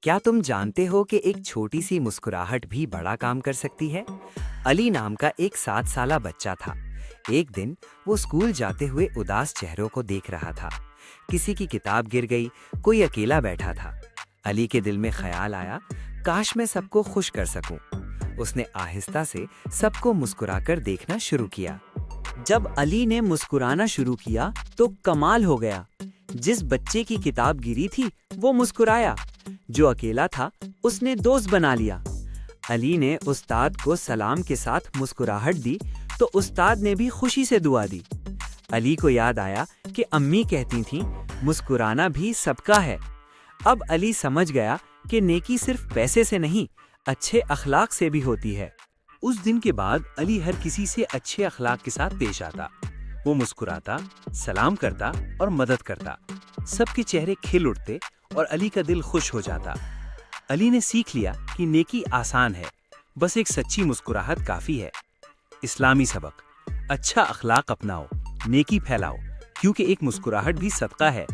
کیا تم جانتے ہو کہ ایک چھوٹی سی مسکراہٹ بھی بڑا کام کر سکتی ہے؟ علی نام کا ایک 7 سالہ بچہ تھا۔ ایک دن وہ اسکول جاتے ہوئے اداس چہروں کو دیکھ رہا تھا۔ کسی کی کتاب گر گئی، کوئی اکیلا بیٹھا تھا۔ علی کے دل میں خیال آیا، کاش میں سب کو خوش کر سکوں۔ اس نے آہستہ سے سب کو مسکرا کر دیکھنا شروع کیا۔ جب علی نے مسکرانا شروع کیا تو کمال ہو گیا۔ جس بچے کی کتاب گری تھی وہ مسکرایا، جو اکیلا تھا اس نے دوست بنا لیا۔ علی نے استاد کو سلام کے ساتھ مسکراہٹ دی تو استاد نے بھی خوشی سے دعا دی۔ علی کو یاد آیا کہ امی کہتی تھیں مسکرانا بھی صدقہ ہے۔ اب علی سمجھ گیا کہ نیکی صرف پیسے سے نہیں، اچھے اخلاق سے بھی ہوتی ہے۔ اس دن کے بعد علی ہر کسی سے اچھے اخلاق کے ساتھ پیش آتا۔ وہ مسکراتا، سلام کرتا اور مدد کرتا۔ سب کے چہرے کھل اٹھتے اور علی کا دل خوش ہو جاتا۔ علی نے سیکھ لیا کہ نیکی آسان ہے، بس ایک سچی مسکراہٹ کافی ہے۔ اسلامی سبق: اچھا اخلاق اپناؤ، نیکی پھیلاؤ، کیونکہ ایک مسکراہٹ بھی صدقہ ہے۔